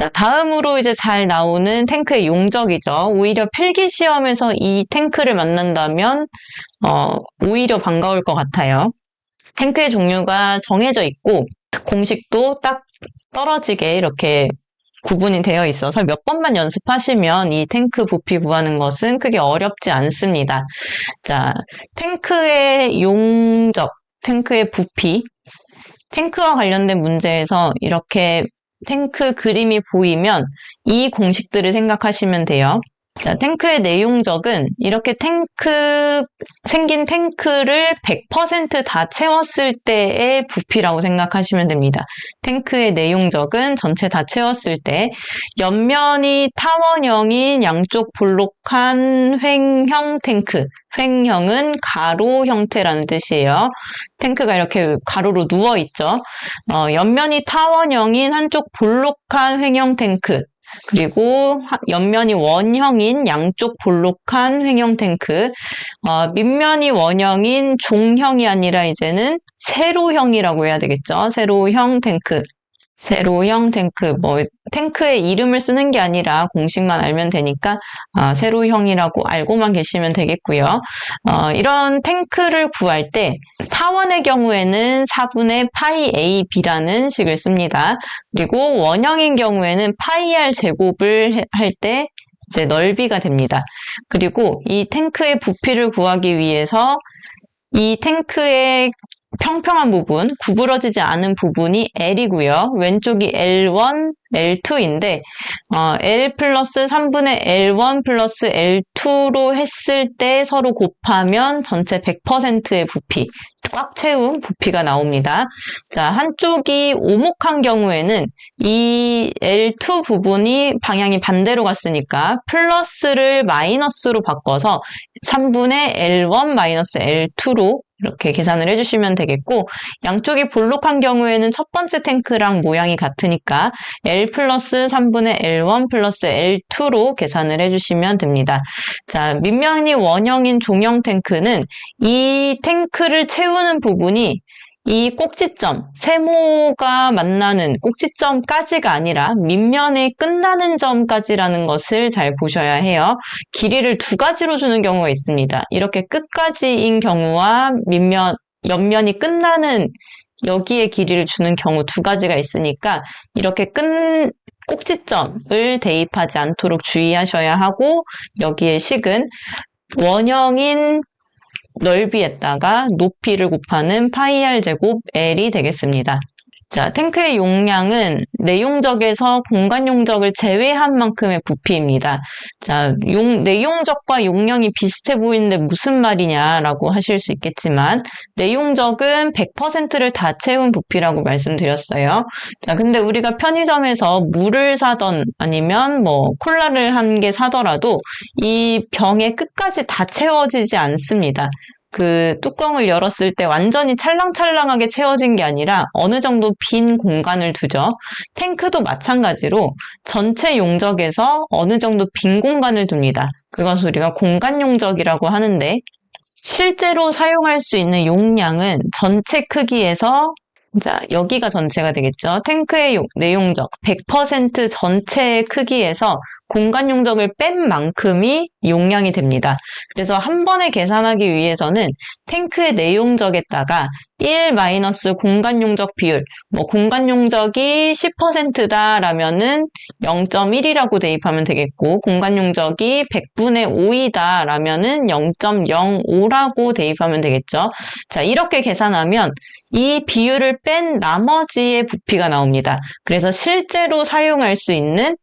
자, 다음으로 이제 잘 나오는 탱크의 용적이죠. 오히려 필기 시험에서 이 탱크를 만난다면 오히려 반가울 것 같아요. 탱크의 종류가 정해져 있고 공식도 딱 떨어지게 이렇게 구분이 되어 있어서 몇 번만 연습하시면 이 탱크 부피 구하는 것은 크게 어렵지 않습니다. 자, 탱크의 용적, 탱크의 부피, 탱크와 관련된 문제에서 이렇게 탱크 그림이 보이면 이 공식들을 생각하시면 돼요. 자, 탱크의 내용적은 이렇게 생긴 탱크를 100% 다 채웠을 때의 부피라고 생각하시면 됩니다. 탱크의 내용적은 전체 다 채웠을 때 옆면이 타원형인 양쪽 볼록한 횡형 탱크, 횡형은 가로 형태라는 뜻이에요. 탱크가 이렇게 가로로 누워있죠. 옆면이 타원형인 한쪽 볼록한 횡형 탱크, 그리고 옆면이 원형인 양쪽 볼록한 횡형 탱크, 밑면이 원형인 종형이 아니라 이제는 세로형이라고 해야 되겠죠. 세로형 탱크. 세로형 탱크, 탱크의 이름을 쓰는 게 아니라 공식만 알면 되니까 세로형이라고 알고만 계시면 되겠고요. 이런 탱크를 구할 때 타원의 경우에는 4분의 파이 AB라는 식을 씁니다. 그리고 원형인 경우에는 파이 R 제곱을 할 때 이제 넓이가 됩니다. 그리고 이 탱크의 부피를 구하기 위해서 이 탱크의 평평한 부분, 구부러지지 않은 부분이 L이고요. 왼쪽이 L1, L2인데 L 플러스 3분의 L1 플러스 L2로 했을 때 서로 곱하면 전체 100%의 부피, 꽉 채운 부피가 나옵니다. 자, 한쪽이 오목한 경우에는 이 L2 부분이 방향이 반대로 갔으니까 플러스를 마이너스로 바꿔서 3분의 L1 마이너스 L2로 이렇게 계산을 해주시면 되겠고, 양쪽이 볼록한 경우에는 첫 번째 탱크랑 모양이 같으니까 L 플러스 3분의 L1 플러스 L2로 계산을 해주시면 됩니다. 자, 밑면이 원형인 종형 탱크는 이 탱크를 채우는 부분이 이 꼭지점, 세모가 만나는 꼭지점까지가 아니라 밑면이 끝나는 점까지라는 것을 잘 보셔야 해요. 길이를 두 가지로 주는 경우가 있습니다. 이렇게 끝까지인 경우와 옆면이 끝나는 여기에 길이를 주는 경우 두 가지가 있으니까 이렇게 꼭지점을 대입하지 않도록 주의하셔야 하고, 여기에 식은 원형인 넓이에다가 높이를 곱하는 파이 R 제곱 L이 되겠습니다. 자, 탱크의 용량은 내용적에서 공간 용적을 제외한 만큼의 부피입니다. 자, 내용적과 용량이 비슷해 보이는데 무슨 말이냐라고 하실 수 있겠지만, 내용적은 100%를 다 채운 부피라고 말씀드렸어요. 자, 근데 우리가 편의점에서 물을 사던 아니면 콜라를 한 개 사더라도 이 병의 끝까지 다 채워지지 않습니다. 그 뚜껑을 열었을 때 완전히 찰랑찰랑하게 채워진 게 아니라 어느 정도 빈 공간을 두죠. 탱크도 마찬가지로 전체 용적에서 어느 정도 빈 공간을 둡니다. 그것을 우리가 공간 용적이라고 하는데, 실제로 사용할 수 있는 용량은 전체 크기에서, 자, 여기가 전체가 되겠죠. 탱크의 내용적 100% 전체의 크기에서 공간 용적을 뺀 만큼이 용량이 됩니다. 그래서 한 번에 계산하기 위해서는 탱크의 내용적에다가 1 마이너스 공간 용적 비율, 공간 용적이 10%다 라면은 0.1이라고 대입하면 되겠고, 공간 용적이 100분의 5이다 라면은 0.05라고 대입하면 되겠죠. 자, 이렇게 계산하면 이 비율을 뺀 나머지의 부피가 나옵니다. 그래서 실제로 사용할 수 있는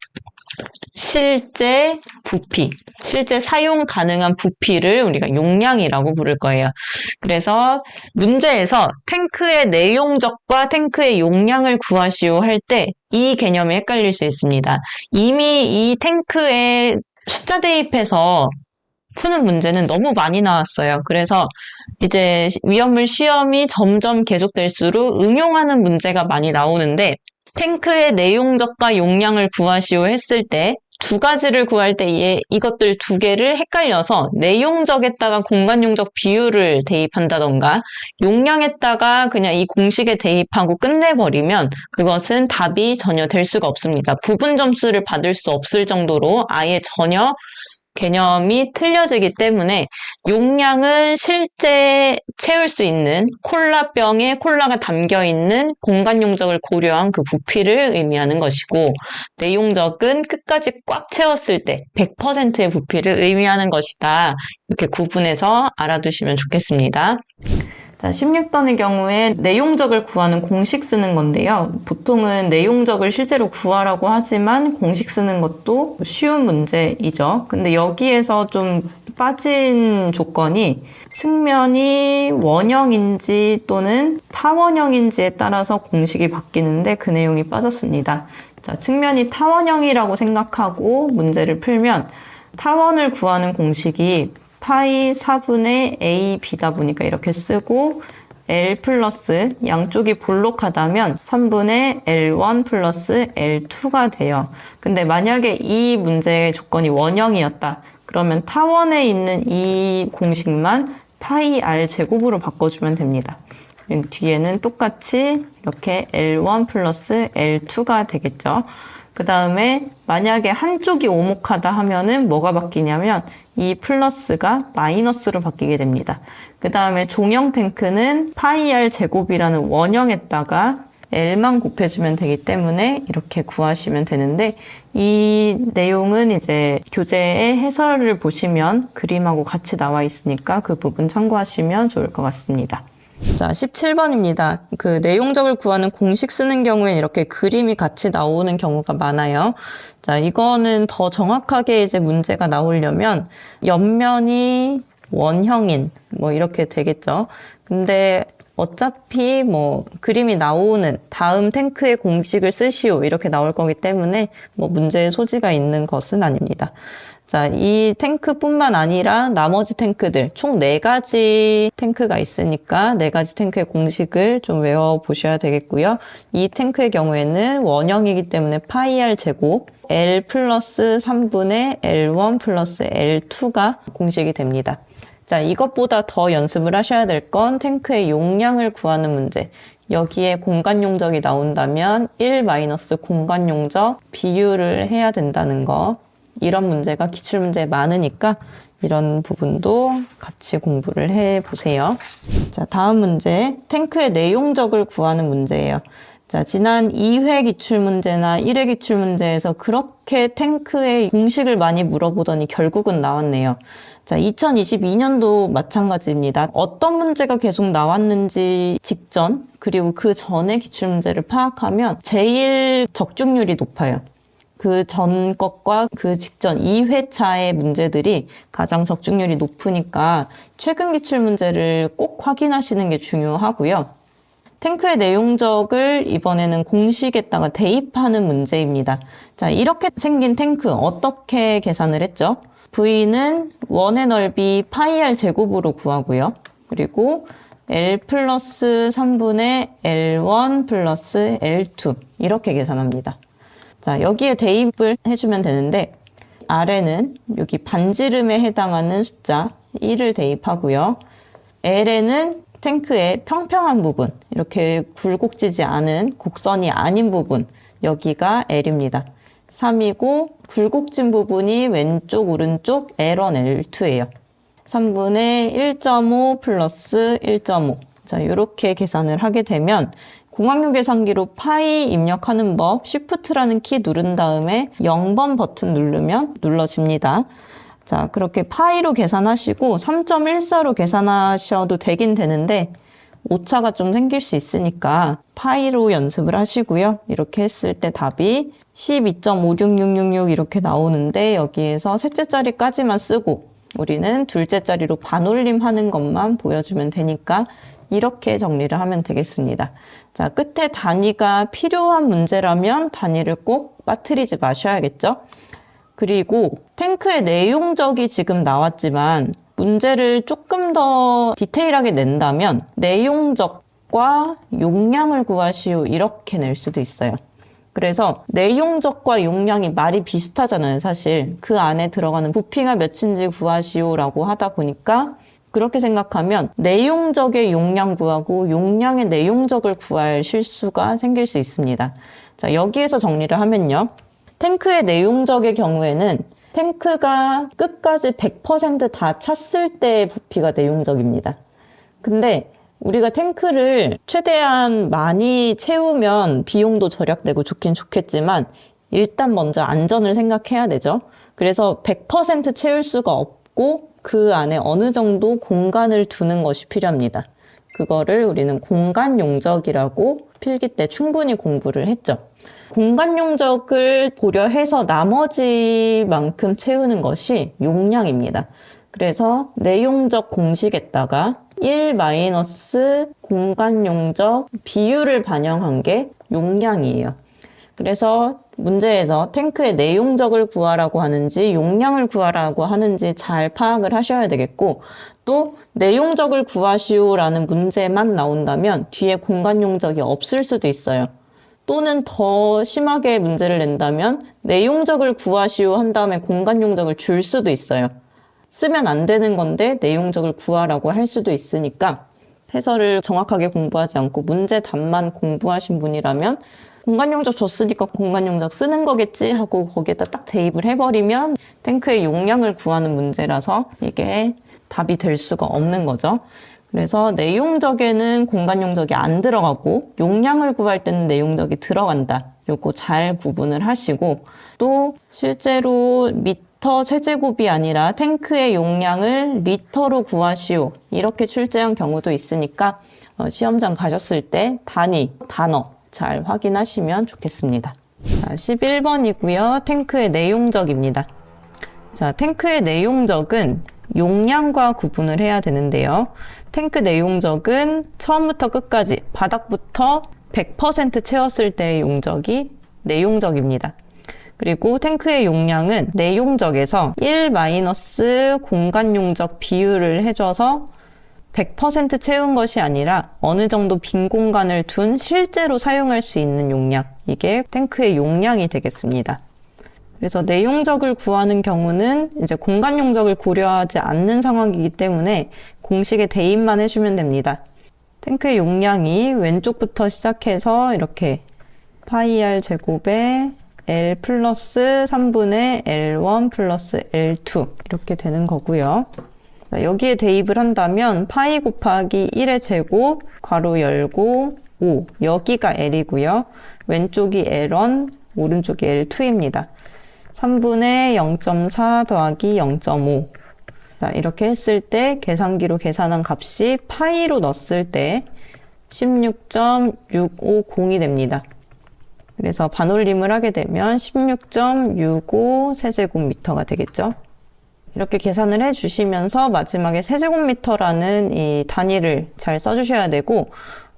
실제 부피, 실제 사용 가능한 부피를 우리가 용량이라고 부를 거예요. 그래서 문제에서 탱크의 내용적과 탱크의 용량을 구하시오 할 때 이 개념이 헷갈릴 수 있습니다. 이미 이 탱크에 숫자 대입해서 푸는 문제는 너무 많이 나왔어요. 그래서 이제 위험물 시험이 점점 계속될수록 응용하는 문제가 많이 나오는데, 탱크의 내용적과 용량을 구하시오 했을 때 두 가지를 구할 때 이것들 두 개를 헷갈려서 내용적에다가 공간용적 비율을 대입한다던가 용량에다가 그냥 이 공식에 대입하고 끝내버리면 그것은 답이 전혀 될 수가 없습니다. 부분 점수를 받을 수 없을 정도로 아예 전혀 개념이 틀려지기 때문에 용량은 실제 채울 수 있는 콜라병에 콜라가 담겨있는 공간 용적을 고려한 그 부피를 의미하는 것이고 내용적은 끝까지 꽉 채웠을 때 100%의 부피를 의미하는 것이다. 이렇게 구분해서 알아두시면 좋겠습니다. 자, 16번의 경우에 내용적을 구하는 공식 쓰는 건데요. 보통은 내용적을 실제로 구하라고 하지만 공식 쓰는 것도 쉬운 문제이죠. 근데 여기에서 좀 빠진 조건이 측면이 원형인지 또는 타원형인지에 따라서 공식이 바뀌는데 그 내용이 빠졌습니다. 자, 측면이 타원형이라고 생각하고 문제를 풀면 타원을 구하는 공식이 파이 4분의 a b다 보니까 이렇게 쓰고 L 플러스 양쪽이 볼록하다면 3분의 L1 플러스 L2가 돼요. 근데 만약에 이 문제의 조건이 원형이었다. 그러면 타원에 있는 이 공식만 파이 R 제곱으로 바꿔주면 됩니다. 그리고 뒤에는 똑같이 이렇게 L1 플러스 L2가 되겠죠. 그 다음에 만약에 한쪽이 오목하다 하면은 뭐가 바뀌냐면 이 플러스가 마이너스로 바뀌게 됩니다. 그 다음에 종형 탱크는 파이 R 제곱이라는 원형에다가 L만 곱해주면 되기 때문에 이렇게 구하시면 되는데 이 내용은 이제 교재의 해설을 보시면 그림하고 같이 나와 있으니까 그 부분 참고하시면 좋을 것 같습니다. 자, 17번입니다. 그 내용적을 구하는 공식 쓰는 경우엔 이렇게 그림이 같이 나오는 경우가 많아요. 자, 이거는 더 정확하게 이제 문제가 나오려면 옆면이 원형인 뭐 이렇게 되겠죠. 근데 어차피 뭐 그림이 나오는 다음 탱크의 공식을 쓰시오 이렇게 나올 거기 때문에 뭐 문제의 소지가 있는 것은 아닙니다. 자, 이 탱크뿐만 아니라 나머지 탱크들 총 4가지 탱크가 있으니까 4가지 탱크의 공식을 좀 외워보셔야 되겠고요. 이 탱크의 경우에는 원형이기 때문에 파이 R 제곱 L 플러스 3분의 L1 플러스 L2가 공식이 됩니다. 자, 이것보다 더 연습을 하셔야 될 건 탱크의 용량을 구하는 문제. 여기에 공간 용적이 나온다면 1 마이너스 공간 용적 비율을 해야 된다는 거. 이런 문제가 기출문제에 많으니까 이런 부분도 같이 공부를 해보세요. 자, 다음 문제. 탱크의 내용적을 구하는 문제예요. 자, 지난 2회 기출문제나 1회 기출문제에서 그렇게 탱크의 공식을 많이 물어보더니 결국은 나왔네요. 자, 2022년도 마찬가지입니다. 어떤 문제가 계속 나왔는지 직전, 그리고 그 전에 기출문제를 파악하면 제일 적중률이 높아요. 그 전 것과 그 직전 2회차의 문제들이 가장 적중률이 높으니까 최근 기출문제를 꼭 확인하시는 게 중요하고요. 탱크의 내용적을 이번에는 공식에다가 대입하는 문제입니다. 자, 이렇게 생긴 탱크 어떻게 계산을 했죠? V는 원의 넓이 파이 R 제곱으로 구하고요. 그리고 L 플러스 3분의 L1 플러스 L2 이렇게 계산합니다. 자, 여기에 대입을 해주면 되는데 R에는 여기 반지름에 해당하는 숫자 1을 대입하고요. L에는 탱크의 평평한 부분, 이렇게 굴곡지지 않은 곡선이 아닌 부분, 여기가 L입니다. 3이고 굴곡진 부분이 왼쪽, 오른쪽 L1, L2예요. 3분의 1.5 플러스 1.5. 자, 이렇게 계산을 하게 되면 공학용 계산기로 파이 입력하는 법, Shift라는 키 누른 다음에 0번 버튼 누르면 눌러집니다. 자, 그렇게 파이로 계산하시고 3.14로 계산하셔도 되긴 되는데 오차가 좀 생길 수 있으니까 파이로 연습을 하시고요. 이렇게 했을 때 답이 12.56666 이렇게 나오는데 여기에서 셋째 자리까지만 쓰고 우리는 둘째 자리로 반올림 하는 것만 보여주면 되니까 이렇게 정리를 하면 되겠습니다. 자, 끝에 단위가 필요한 문제라면 단위를 꼭 빠뜨리지 마셔야겠죠? 그리고 탱크의 내용적이 지금 나왔지만 문제를 조금 더 디테일하게 낸다면 내용적과 용량을 구하시오 이렇게 낼 수도 있어요. 그래서 내용적과 용량이 말이 비슷하잖아요, 사실. 그 안에 들어가는 부피가 몇인지 구하시오라고 하다 보니까 그렇게 생각하면 내용적의 용량 구하고 용량의 내용적을 구할 실수가 생길 수 있습니다. 자, 여기에서 정리를 하면요. 탱크의 내용적의 경우에는 탱크가 끝까지 100% 다 찼을 때의 부피가 내용적입니다. 근데 우리가 탱크를 최대한 많이 채우면 비용도 절약되고 좋긴 좋겠지만 일단 먼저 안전을 생각해야 되죠. 그래서 100% 채울 수가 없고 그 안에 어느 정도 공간을 두는 것이 필요합니다. 그거를 우리는 공간 용적이라고 필기 때 충분히 공부를 했죠. 공간 용적을 고려해서 나머지만큼 채우는 것이 용량입니다. 그래서 내용적 공식에다가 1 마이너스 공간 용적 비율을 반영한 게 용량이에요. 그래서 문제에서 탱크의 내용적을 구하라고 하는지 용량을 구하라고 하는지 잘 파악을 하셔야 되겠고, 또 내용적을 구하시오라는 문제만 나온다면 뒤에 공간 용적이 없을 수도 있어요. 또는 더 심하게 문제를 낸다면 내용적을 구하시오 한 다음에 공간 용적을 줄 수도 있어요. 쓰면 안 되는 건데 내용적을 구하라고 할 수도 있으니까 해설을 정확하게 공부하지 않고 문제 답만 공부하신 분이라면 공간 용적 줬으니까 공간 용적 쓰는 거겠지 하고 거기에다 딱 대입을 해버리면 탱크의 용량을 구하는 문제라서 이게 답이 될 수가 없는 거죠. 그래서 내용적에는 공간 용적이 안 들어가고 용량을 구할 때는 내용적이 들어간다. 요거 잘 구분을 하시고, 또 실제로 미터 세제곱이 아니라 탱크의 용량을 리터로 구하시오. 이렇게 출제한 경우도 있으니까 시험장 가셨을 때 단위, 단어 잘 확인하시면 좋겠습니다. 자, 11번이고요. 탱크의 내용적입니다. 자, 탱크의 내용적은 용량과 구분을 해야 되는데요. 탱크 내용적은 처음부터 끝까지 바닥부터 100% 채웠을 때의 용적이 내용적입니다. 그리고 탱크의 용량은 내용적에서 1 마이너스 공간 용적 비율을 해줘서 100% 채운 것이 아니라 어느 정도 빈 공간을 둔 실제로 사용할 수 있는 용량, 이게 탱크의 용량이 되겠습니다. 그래서 내용적을 구하는 경우는 이제 공간 용적을 고려하지 않는 상황이기 때문에 공식에 대입만 해주면 됩니다. 탱크의 용량이 왼쪽부터 시작해서 이렇게 파이 r 제곱에 L 플러스 3분의 L1 플러스 L2 이렇게 되는 거고요. 여기에 대입을 한다면 파이 곱하기 1의 제곱 괄호 열고 5, 여기가 L이고요. 왼쪽이 L1, 오른쪽이 L2입니다. 3분의 0.4 더하기 0.5. 자, 이렇게 했을 때 계산기로 계산한 값이 파이로 넣었을 때 16.650이 됩니다. 그래서 반올림을 하게 되면 16.65 세제곱미터가 되겠죠. 이렇게 계산을 해주시면서 마지막에 세제곱미터라는 이 단위를 잘 써주셔야 되고,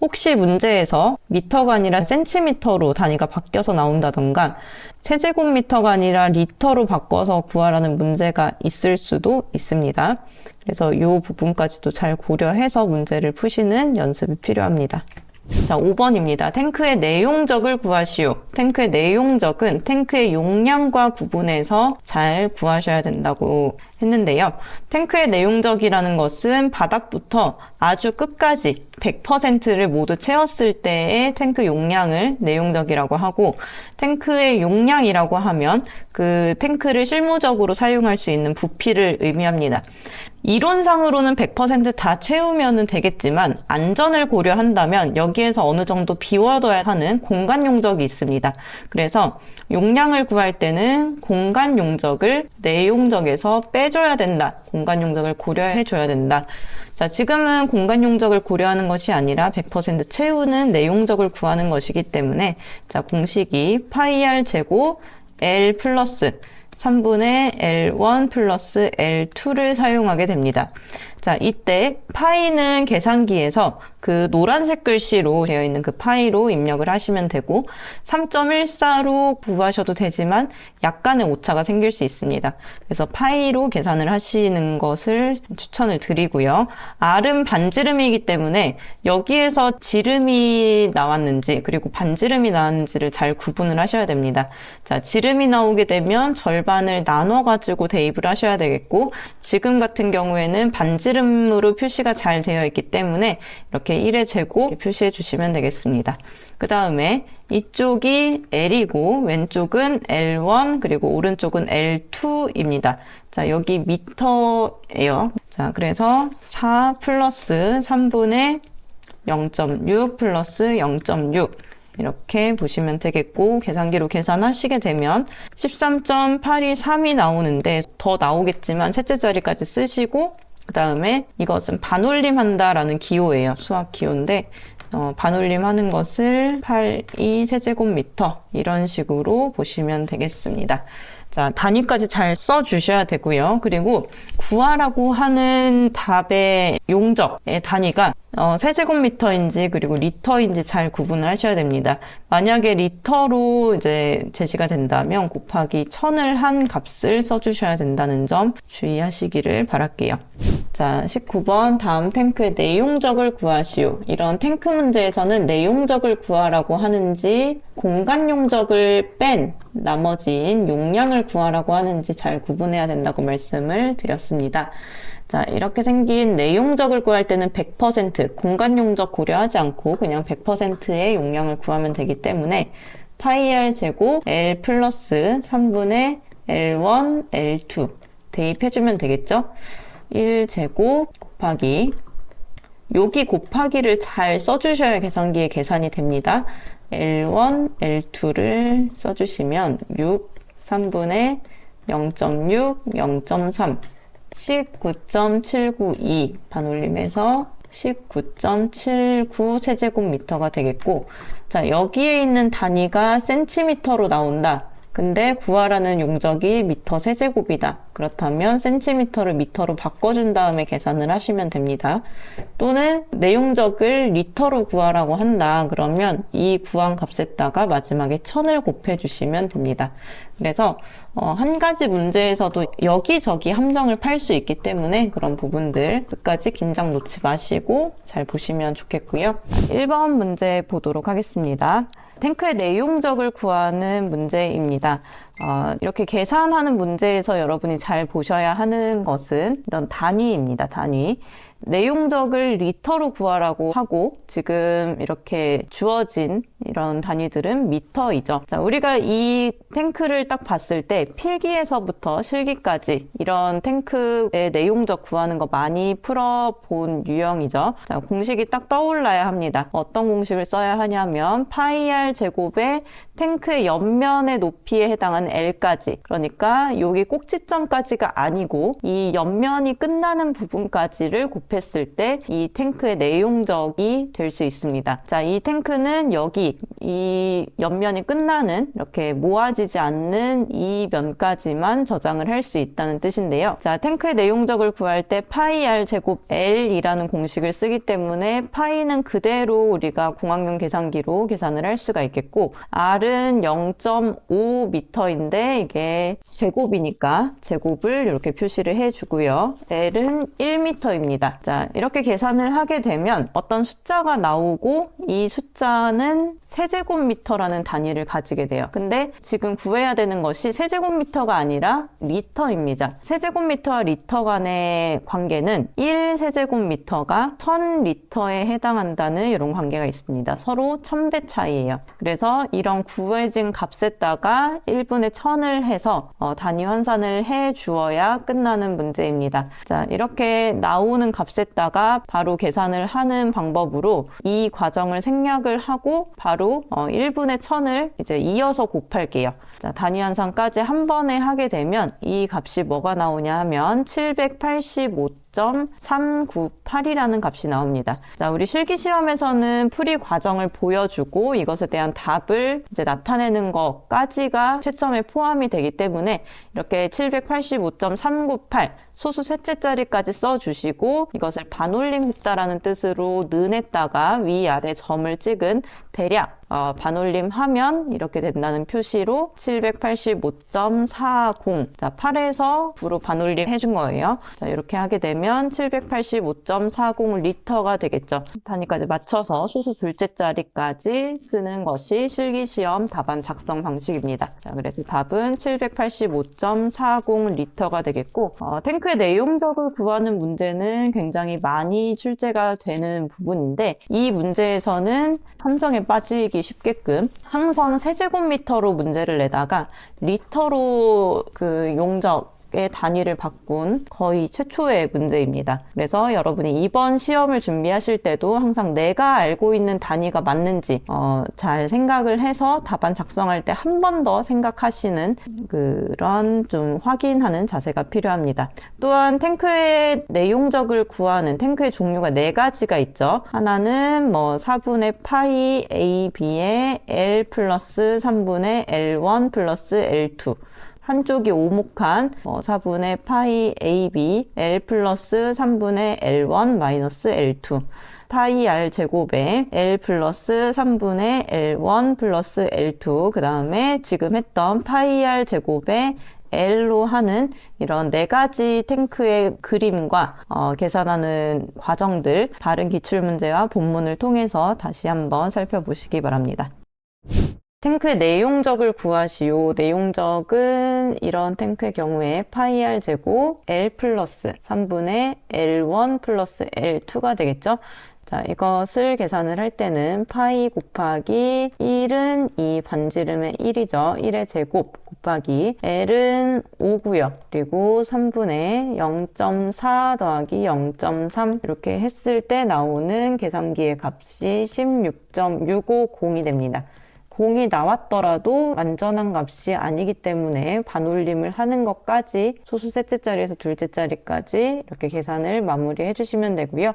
혹시 문제에서 미터가 아니라 센티미터로 단위가 바뀌어서 나온다던가 세제곱미터가 아니라 리터로 바꿔서 구하라는 문제가 있을 수도 있습니다. 그래서 이 부분까지도 잘 고려해서 문제를 푸시는 연습이 필요합니다. 자, 5번입니다. 탱크의 내용적을 구하시오. 탱크의 내용적은 탱크의 용량과 구분해서 잘 구하셔야 된다고 했는데요. 탱크의 내용적이라는 것은 바닥부터 아주 끝까지 100%를 모두 채웠을 때의 탱크 용량을 내용적이라고 하고, 탱크의 용량이라고 하면 그 탱크를 실무적으로 사용할 수 있는 부피를 의미합니다. 이론상으로는 100% 다 채우면 되겠지만 안전을 고려한다면 여기에서 어느 정도 비워둬야 하는 공간 용적이 있습니다. 그래서 용량을 구할 때는 공간 용적을 내용적에서 빼줘야 된다. 공간 용적을 고려해줘야 된다. 자, 지금은 공간 용적을 고려하는 것이 아니라 100% 채우는 내용적을 구하는 것이기 때문에, 자, 공식이 파이 r 제곱 L 플러스 3분의 L1 플러스 L2를 사용하게 됩니다. 자, 이때 파이는 계산기에서 그 노란색 글씨로 되어 있는 그 파이로 입력을 하시면 되고 3.14로 구하셔도 되지만 약간의 오차가 생길 수 있습니다. 그래서 파이로 계산을 하시는 것을 추천을 드리고요. R은 반지름이기 때문에 여기에서 지름이 나왔는지 그리고 반지름이 나왔는지를 잘 구분을 하셔야 됩니다. 자, 지름이 나오게 되면 절반을 나눠가지고 대입을 하셔야 되겠고 지금 같은 경우에는 반지름으로 표시가 잘 되어 있기 때문에 이렇게 1의 제곱 표시해 주시면 되겠습니다. 그 다음에 이쪽이 L이고 왼쪽은 L1 그리고 오른쪽은 L2입니다. 자, 여기 미터예요. 자, 그래서 4 플러스 3분의 0.6 플러스 0.6 이렇게 보시면 되겠고 계산기로 계산하시게 되면 13.823이 나오는데 더 나오겠지만 셋째 자리까지 쓰시고 그 다음에 이것은 반올림 한다라는 기호예요. 수학 기호인데 반올림 하는 것을 82 세제곱미터 이런 식으로 보시면 되겠습니다. 자, 단위까지 잘 써주셔야 되고요. 그리고 구하라고 하는 답의 용적의 단위가 세제곱미터인지 그리고 리터인지 잘 구분을 하셔야 됩니다. 만약에 리터로 이제 제시가 된다면 곱하기 1000을 한 값을 써주셔야 된다는 점 주의하시기를 바랄게요. 자, 19번 다음 탱크의 내용적을 구하시오. 이런 탱크 문제에서는 내용적을 구하라고 하는지 공간 용적을 뺀 나머지인 용량을 구하라고 하는지 잘 구분해야 된다고 말씀을 드렸습니다. 자, 이렇게 생긴 내용적을 구할 때는 100% 공간 용적 고려하지 않고 그냥 100%의 용량을 구하면 되기 때문에 파이 r 제곱 L 플러스 3분의 L1, L2 대입해주면 되겠죠? 1제곱 곱하기 여기 곱하기를 잘 써주셔야 계산기에 계산이 됩니다. L1, L2를 써주시면 6, 3분의 0.6, 0.3 19.792 반올림해서 19.79 세제곱미터가 되겠고 자, 여기에 있는 단위가 센티미터로 나온다. 근데 구하라는 용적이 미터 세제곱이다. 그렇다면 센티미터를 미터로 바꿔준 다음에 계산을 하시면 됩니다. 또는 내용적을 리터로 구하라고 한다. 그러면 이 구한 값에다가 마지막에 1000을 곱해주시면 됩니다. 그래서 한 가지 문제에서도 여기저기 함정을 팔 수 있기 때문에 그런 부분들 끝까지 긴장 놓지 마시고 잘 보시면 좋겠고요. 1번 문제 보도록 하겠습니다. 탱크의 내용적을 구하는 문제입니다. 이렇게 계산하는 문제에서 여러분이 잘 보셔야 하는 것은 이런 단위입니다. 단위. 내용적을 리터로 구하라고 하고 지금 이렇게 주어진 이런 단위들은 미터이죠. 자, 우리가 이 탱크를 딱 봤을 때 필기에서부터 실기까지 이런 탱크의 내용적 구하는 거 많이 풀어본 유형이죠. 자, 공식이 딱 떠올라야 합니다. 어떤 공식을 써야 하냐면 파이 r 제곱에 탱크의 옆면의 높이에 해당하는 L까지 그러니까 여기 꼭지점까지가 아니고 이 옆면이 끝나는 부분까지를 곱했을 때 이 탱크의 내용적이 될 수 있습니다. 자, 이 탱크는 여기 이 옆면이 끝나는 이렇게 모아지지 않는 이 면까지만 저장을 할 수 있다는 뜻인데요. 자, 탱크의 내용적을 구할 때 파이 r 제곱 L이라는 공식을 쓰기 때문에 파이는 그대로 우리가 공학용 계산기로 계산을 할 수가 있겠고 R은 0.5m인데 이게 제곱이니까 제곱을 이렇게 표시를 해주고요. L은 1m입니다. 자, 이렇게 계산을 하게 되면 어떤 숫자가 나오고 이 숫자는 세제곱미터라는 단위를 가지게 돼요. 근데 지금 구해야 되는 것이 세제곱미터가 아니라 리터입니다. 세제곱미터와 리터 간의 관계는 1세제곱미터가 1000리터에 해당한다는 이런 관계가 있습니다. 서로 1000배 차이예요. 그래서 이런 구해진 값에다가 1분의 1000을 해서 단위 환산을 해 주어야 끝나는 문제입니다. 자, 이렇게 나오는 값에다가 바로 계산을 하는 방법으로 이 과정을 생략을 하고 바로 1분의 1000을 이제 이어서 곱할게요. 자, 단위 환산까지 한 번에 하게 되면 이 값이 뭐가 나오냐 하면 785 0.398이라는 값이 나옵니다. 자, 우리 실기시험에서는 풀이 과정을 보여주고 이것에 대한 답을 이제 나타내는 것까지가 채점에 포함이 되기 때문에 이렇게 785.398 소수 셋째 자리까지 써주시고 이것을 반올림했다라는 뜻으로 는에다가 위아래 점을 찍은 대략 반올림하면 이렇게 된다는 표시로 785.40 자 8에서 9로 반올림 해준 거예요. 자 이렇게 하게 되면 785.40 리터가 되겠죠. 단위까지 맞춰서 소수 둘째 자리까지 쓰는 것이 실기시험 답안 작성 방식입니다. 자 그래서 답은 785.40 리터가 되겠고 탱크의 내용적을 구하는 문제는 굉장히 많이 출제가 되는 부분인데 이 문제에서는 함정에 빠지기 쉽게끔 항상 세제곱미터로 문제를 내다가 리터로 그 용적의 단위를 바꾼 거의 최초의 문제입니다. 그래서 여러분이 이번 시험을 준비하실 때도 항상 내가 알고 있는 단위가 맞는지 잘 생각을 해서 답안 작성할 때 한 번 더 생각하시는 그런 좀 확인하는 자세가 필요합니다. 또한 탱크의 내용적을 구하는 탱크의 종류가 4가지가 있죠. 하나는 4분의 파이 AB의 L 플러스 3분의 L1 플러스 L2 한쪽이 오목한 4분의 파이 AB L 플러스 3분의 L1 마이너스 L2 파이 R 제곱에 L 플러스 3분의 L1 플러스 L2 그 다음에 지금 했던 파이 R 제곱에 L로 하는 이런 4가지 탱크의 그림과 계산하는 과정들 다른 기출문제와 본문을 통해서 다시 한번 살펴보시기 바랍니다. 탱크의 내용적을 구하시오. 내용적은 이런 탱크의 경우에 파이 R 제곱 L 플러스 3분의 L1 플러스 L2가 되겠죠. 자, 이것을 계산을 할 때는 파이 곱하기 1은 이 반지름의 1이죠. 1의 제곱 곱하기 L은 5고요. 그리고 3분의 0.4 더하기 0.3 이렇게 했을 때 나오는 계산기의 값이 16.650이 됩니다. 공이 나왔더라도 완전한 값이 아니기 때문에 반올림을 하는 것까지 소수 셋째 자리에서 둘째 자리까지 이렇게 계산을 마무리해 주시면 되고요.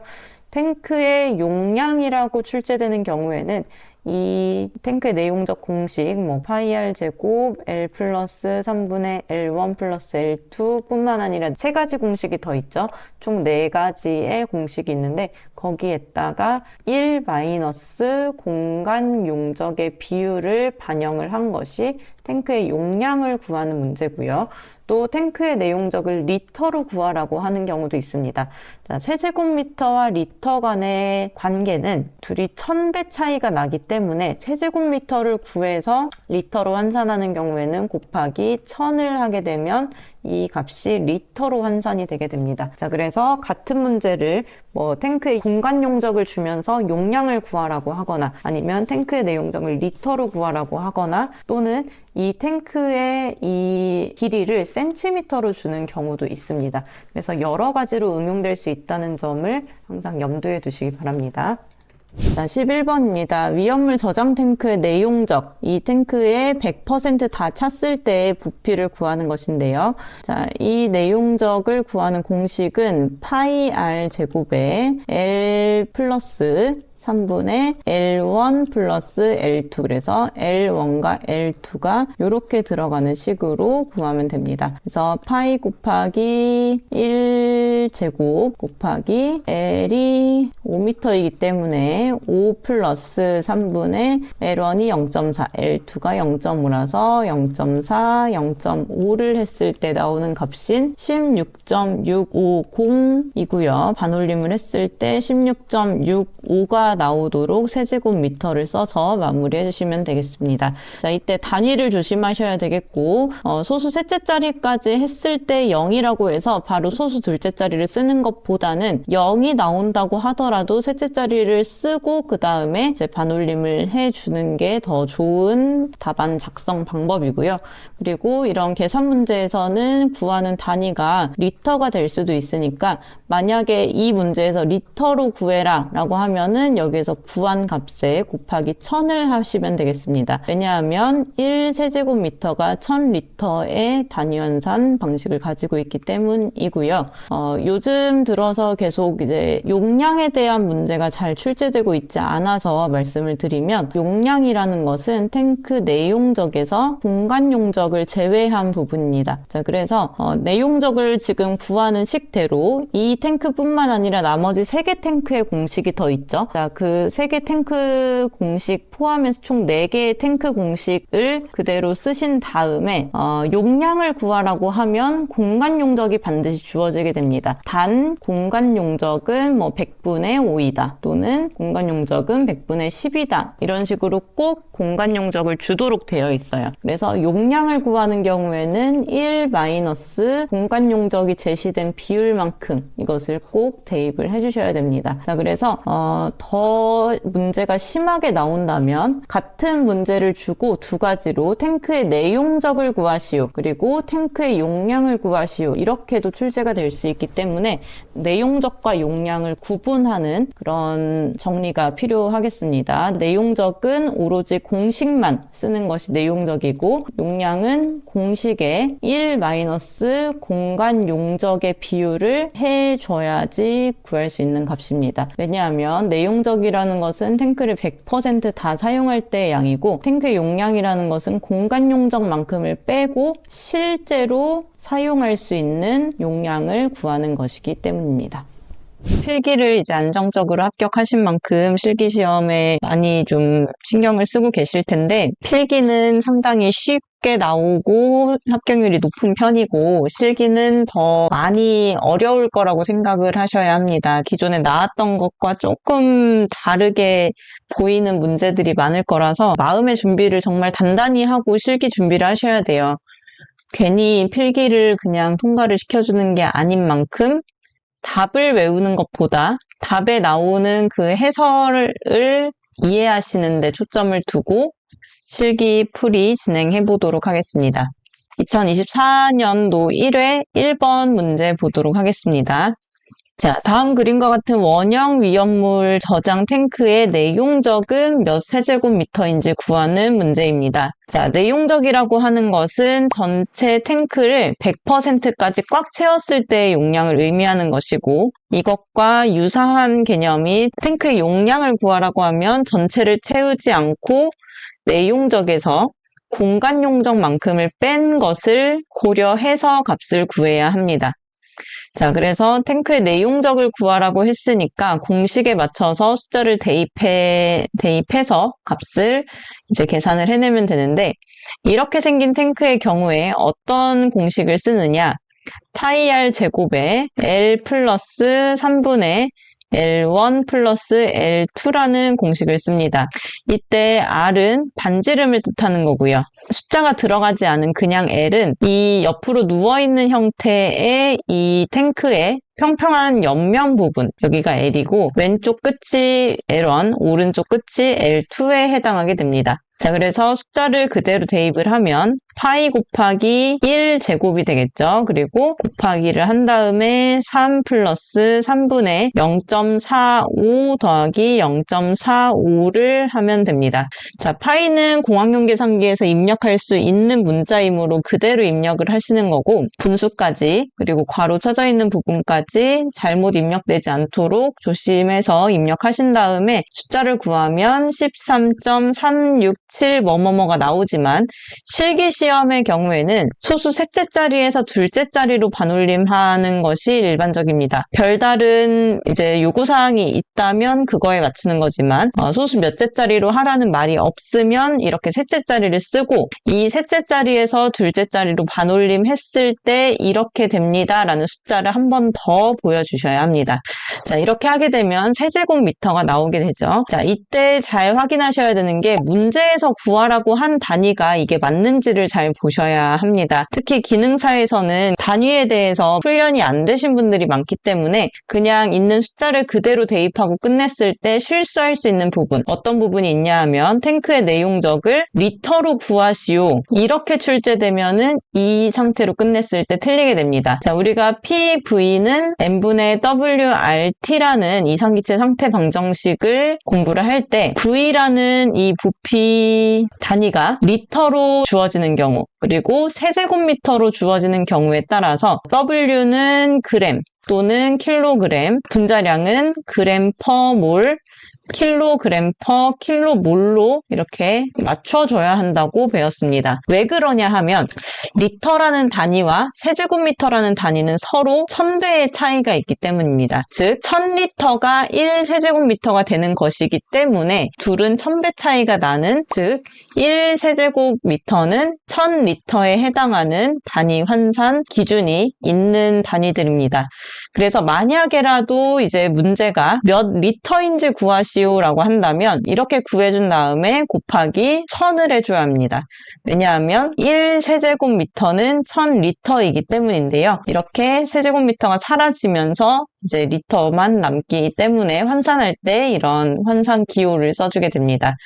탱크의 용량이라고 출제되는 경우에는 이 탱크의 내용적 공식 파이 R 제곱 L 플러스 3분의 L1 플러스 L2 뿐만 아니라 3가지 공식이 더 있죠. 총 4가지의 공식이 있는데 거기에다가 1 마이너스 공간 용적의 비율을 반영을 한 것이 탱크의 용량을 구하는 문제고요. 또 탱크의 내용적을 리터로 구하라고 하는 경우도 있습니다. 자, 세제곱미터와 리터 간의 관계는 둘이 1000배 차이가 나기 때문에 세제곱미터를 구해서 리터로 환산하는 경우에는 곱하기 1000을 하게 되면 이 값이 리터로 환산이 되게 됩니다. 자, 그래서 같은 문제를 탱크의 공간 용적을 주면서 용량을 구하라고 하거나 아니면 탱크의 내용적을 리터로 구하라고 하거나 또는 이 탱크의 이 길이를 센티미터로 주는 경우도 있습니다. 그래서 여러 가지로 응용될 수 있다는 점을 항상 염두에 두시기 바랍니다. 자, 11번입니다. 위험물 저장 탱크의 내용적, 이 탱크의 100% 다 찼을 때의 부피를 구하는 것인데요. 자, 이 내용적을 구하는 공식은 파이 R 제곱에 L 플러스 3분의 L1 플러스 L2 그래서 L1과 L2가 이렇게 들어가는 식으로 구하면 됩니다. 그래서 파이 곱하기 1제곱 곱하기 L이 5m이기 때문에 5 플러스 3분의 L1이 0.4, L2가 0.5라서 0.4, 0.5를 했을 때 나오는 값인 16.650이고요. 반올림을 했을 때 16.65가 나오도록 세제곱미터를 써서 마무리해 주시면 되겠습니다. 자, 이때 단위를 조심하셔야 되겠고 소수 셋째 자리까지 했을 때 0이라고 해서 바로 소수 둘째 자리를 쓰는 것보다는 0이 나온다고 하더라도 셋째 자리를 쓰고 그 다음에 이제 반올림을 해주는 게 더 좋은 답안 작성 방법이고요. 그리고 이런 계산 문제에서는 구하는 단위가 리터가 될 수도 있으니까 만약에 이 문제에서 리터로 구해라 라고 하면은 여기에서 구한 값에 곱하기 1000을 하시면 되겠습니다. 왜냐하면 1세제곱미터가 1000리터의 단위환산 방식을 가지고 있기 때문이고요. 요즘 들어서 계속 이제 용량에 대한 문제가 잘 출제되고 있지 않아서 말씀을 드리면, 용량이라는 것은 탱크 내용적에서 공간 용적을 제외한 부분입니다. 자, 그래서 내용적을 지금 구하는 식대로 이 탱크뿐만 아니라 나머지 3개 탱크의 공식이 더 있죠. 자, 그 3개 탱크 공식 포함해서 총 4개의 탱크 공식을 그대로 쓰신 다음에 용량을 구하라고 하면 공간 용적이 반드시 주어지게 됩니다. 단 공간 용적은 뭐 100분의 5이다 또는 공간 용적은 100분의 10이다 이런 식으로 꼭 공간 용적을 주도록 되어 있어요. 그래서 용량을 구하는 경우에는 1 마이너스 공간 용적이 제시된 비율만큼 이것을 꼭 대입을 해주셔야 됩니다. 자, 그래서 더 문제가 심하게 나온다면 같은 문제를 주고 두 가지로 탱크의 내용적을 구하시오 그리고 탱크의 용량을 구하시오 이렇게도 출제가 될 수 있기 때문에 내용적과 용량을 구분하는 그런 정리가 필요하겠습니다. 내용적은 오로지 공식만 쓰는 것이 내용적이고, 용량은 공식에 1 마이너스 공간 용적의 비율을 해줘야지 구할 수 있는 값입니다. 왜냐하면 내용적이라는 것은 탱크를 100% 다 사용할 때의 양이고, 탱크의 용량이라는 것은 공간 용적만큼을 빼고 실제로 사용할 수 있는 용량을 구하는 것이기 때문입니다. 필기를 이제 안정적으로 합격하신 만큼 실기시험에 많이 좀 신경을 쓰고 계실 텐데, 필기는 상당히 쉽게 나오고 합격률이 높은 편이고 실기는 더 많이 어려울 거라고 생각을 하셔야 합니다. 기존에 나왔던 것과 조금 다르게 보이는 문제들이 많을 거라서 마음의 준비를 정말 단단히 하고 실기 준비를 하셔야 돼요. 괜히 필기를 그냥 통과를 시켜주는 게 아닌 만큼 답을 외우는 것보다 답에 나오는 그 해설을 이해하시는 데 초점을 두고 실기 풀이 진행해 보도록 하겠습니다. 2024년도 1회 1번 문제 보도록 하겠습니다. 자, 다음 그림과 같은 원형 위험물 저장 탱크의 내용적은 몇 세제곱미터인지 구하는 문제입니다. 자, 내용적이라고 하는 것은 전체 탱크를 100%까지 꽉 채웠을 때의 용량을 의미하는 것이고, 이것과 유사한 개념이 탱크의 용량을 구하라고 하면 전체를 채우지 않고 내용적에서 공간 용적만큼을 뺀 것을 고려해서 값을 구해야 합니다. 자, 그래서 탱크의 내용적을 구하라고 했으니까 공식에 맞춰서 숫자를 대입해서 값을 이제 계산을 해내면 되는데, 이렇게 생긴 탱크의 경우에 어떤 공식을 쓰느냐? 파이 r 제곱에 L 플러스 3분의 L1 플러스 L2라는 공식을 씁니다. 이때 R은 반지름을 뜻하는 거고요. 숫자가 들어가지 않은 그냥 L은 이 옆으로 누워있는 형태의 이 탱크의 평평한 옆면 부분, 여기가 L이고 왼쪽 끝이 L1, 오른쪽 끝이 L2에 해당하게 됩니다. 자, 그래서 숫자를 그대로 대입을 하면 파이 곱하기 1 제곱이 되겠죠. 그리고 곱하기를 한 다음에 3 플러스 3분의 0.45 더하기 0.45를 하면 됩니다. 자, 파이는 공학용 계산기에서 입력할 수 있는 문자이므로 그대로 입력을 하시는 거고, 분수까지 그리고 괄호 쳐져 있는 부분까지 잘못 입력되지 않도록 조심해서 입력하신 다음에 숫자를 구하면 13.367 뭐뭐뭐가 나오지만 실기시험의 경우에는 소수 셋째 자리에서 둘째 자리로 반올림하는 것이 일반적입니다. 별다른 이제 요구사항이 있다면 그거에 맞추는 거지만 소수 몇째 자리로 하라는 말이 없으면 이렇게 셋째 자리를 쓰고, 이 셋째 자리에서 둘째 자리로 반올림 했을 때 이렇게 됩니다 라는 숫자를 한 번 더 보여주셔야 합니다. 자, 이렇게 하게 되면 세제곱미터가 나오게 되죠. 자, 이때 잘 확인하셔야 되는 게 문제에서 구하라고 한 단위가 이게 맞는지를 잘 잘 보셔야 합니다. 특히 기능사에서는 단위에 대해서 훈련이 안 되신 분들이 많기 때문에 그냥 있는 숫자를 그대로 대입하고 끝냈을 때 실수할 수 있는 부분, 어떤 부분이 있냐 하면 탱크의 내용적을 리터로 구하시오. 이렇게 출제되면은 이 상태로 끝냈을 때 틀리게 됩니다. 자, 우리가 PV는 n분의 WRT라는 이상기체 상태 방정식을 공부를 할 때 V라는 이 부피 단위가 리터로 주어지는 경우, 그리고 세제곱미터로 주어지는 경우에 따라서 W는 그램 또는 킬로그램, 분자량은 그램 퍼 몰, 킬로그램 퍼 킬로몰로 이렇게 맞춰줘야 한다고 배웠습니다. 왜 그러냐 하면 리터라는 단위와 세제곱미터라는 단위는 서로 1000배의 차이가 있기 때문입니다. 즉 1000리터가 1세제곱미터가 되는 것이기 때문에 둘은 1000배 차이가 나는, 즉 1세제곱미터는 1000리터에 해당하는 단위 환산 기준이 있는 단위들입니다. 그래서 만약에라도 이제 문제가 몇 리터인지 구하시오라고 한다면 이렇게 구해준 다음에 곱하기 1000을 해줘야 합니다. 왜냐하면 1세제곱미터는 1000리터이기 때문인데요. 이렇게 세제곱미터가 사라지면서 이제 리터만 남기 때문에 환산할 때 이런 환산 기호를 써주게 됩니다.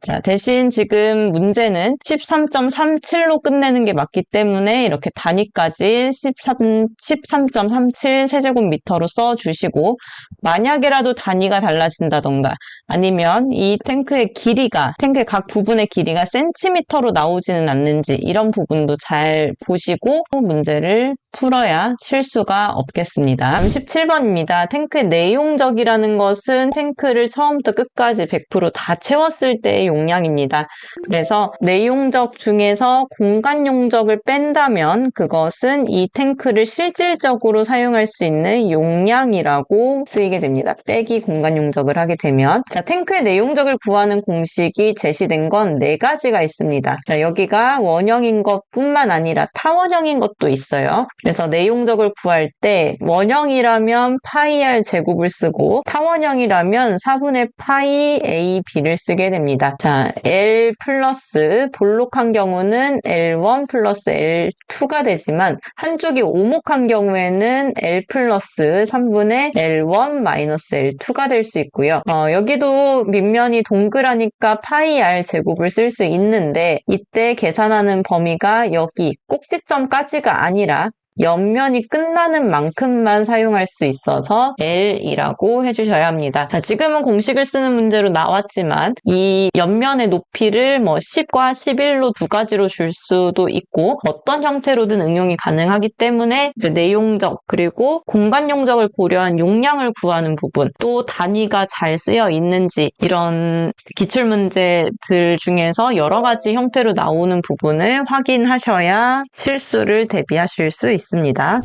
자, 대신 지금 문제는 13.37로 끝내는 게 맞기 때문에 이렇게 단위까지 13.37 세제곱미터로 써주시고, 만약에라도 단위가 달라진다던가 아니면 이 탱크의 길이가, 탱크의 각 부분의 길이가 센티미터로 나오지는 않는지 이런 부분도 잘 보시고 문제를 풀어야 실수가 없겠습니다. 17번입니다. 탱크의 내용적이라는 것은 탱크를 처음부터 끝까지 100% 다 채웠을 때의 용량입니다. 그래서 내용적 중에서 공간 용적을 뺀다면 그것은 이 탱크를 실질적으로 사용할 수 있는 용량이라고 쓰이게 됩니다. 빼기 공간 용적을 하게 되면. 자, 탱크의 내용적을 구하는 공식이 제시된 건 4가지가 있습니다. 자, 여기가 원형인 것뿐만 아니라 타원형인 것도 있어요. 그래서 내용적을 구할 때 원형이라면 파이 r 제곱을 쓰고 타원형이라면 4분의 파이 a b를 쓰게 됩니다. 자, L 플러스 볼록한 경우는 L1 플러스 L2가 되지만 한쪽이 오목한 경우에는 L 플러스 3분의 L1 마이너스 L2가 될 수 있고요. 여기도 밑면이 동그라니까 파이 r 제곱을 쓸 수 있는데 이때 계산하는 범위가 여기 꼭지점까지가 아니라 옆면이 끝나는 만큼만 사용할 수 있어서 L이라고 해주셔야 합니다. 자, 지금은 공식을 쓰는 문제로 나왔지만 이 옆면의 높이를 10과 11로 두 가지로 줄 수도 있고 어떤 형태로든 응용이 가능하기 때문에 이제 내용적 그리고 공간 용적을 고려한 용량을 구하는 부분, 또 단위가 잘 쓰여 있는지 이런 기출문제들 중에서 여러 가지 형태로 나오는 부분을 확인하셔야 실수를 대비하실 수 있습니다.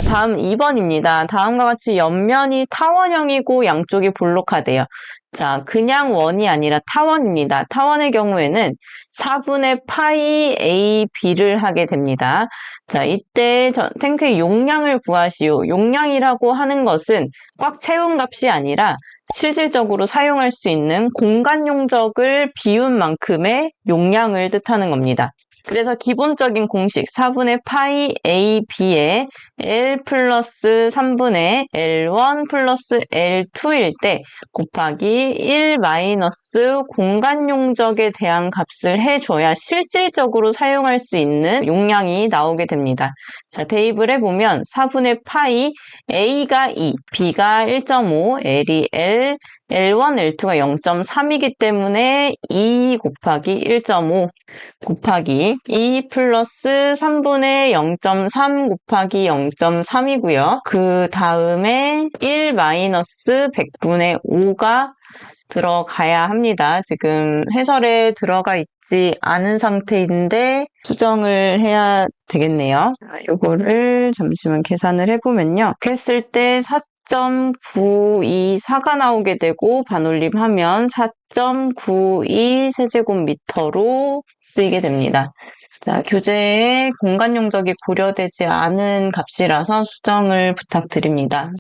다음 2번입니다. 다음과 같이 옆면이 타원형이고 양쪽이 볼록하대요. 자, 그냥 원이 아니라 타원입니다. 타원의 경우에는 4분의 파이 a b를 하게 됩니다. 자, 이때 탱크의 용량을 구하시오. 용량이라고 하는 것은 꽉 채운 값이 아니라 실질적으로 사용할 수 있는 공간 용적을 비운 만큼의 용량을 뜻하는 겁니다. 그래서 기본적인 공식 4분의 파이 a b에 L 플러스 3분의 L1 플러스 L2일 때 곱하기 1 마이너스 공간 용적에 대한 값을 해줘야 실질적으로 사용할 수 있는 용량이 나오게 됩니다. 자, 대입을 해보면 4분의 파이 A가 2, B가 1.5, L이 L, L1, L2가 0.3이기 때문에 2 곱하기 1.5 곱하기 2 플러스 3분의 0.3 곱하기 0.3이고요. 그 다음에 1 마이너스 100분의 5가 들어가야 합니다. 지금 해설에 들어가 있지 않은 상태인데 수정을 해야 되겠네요. 이거를 잠시만 계산을 해보면요. 이렇게 했을 때 4.924가 나오게 되고 반올림하면 4.92 세제곱미터로 쓰이게 됩니다. 자, 교재에 공간 용적이 고려되지 않은 값이라서 수정을 부탁드립니다.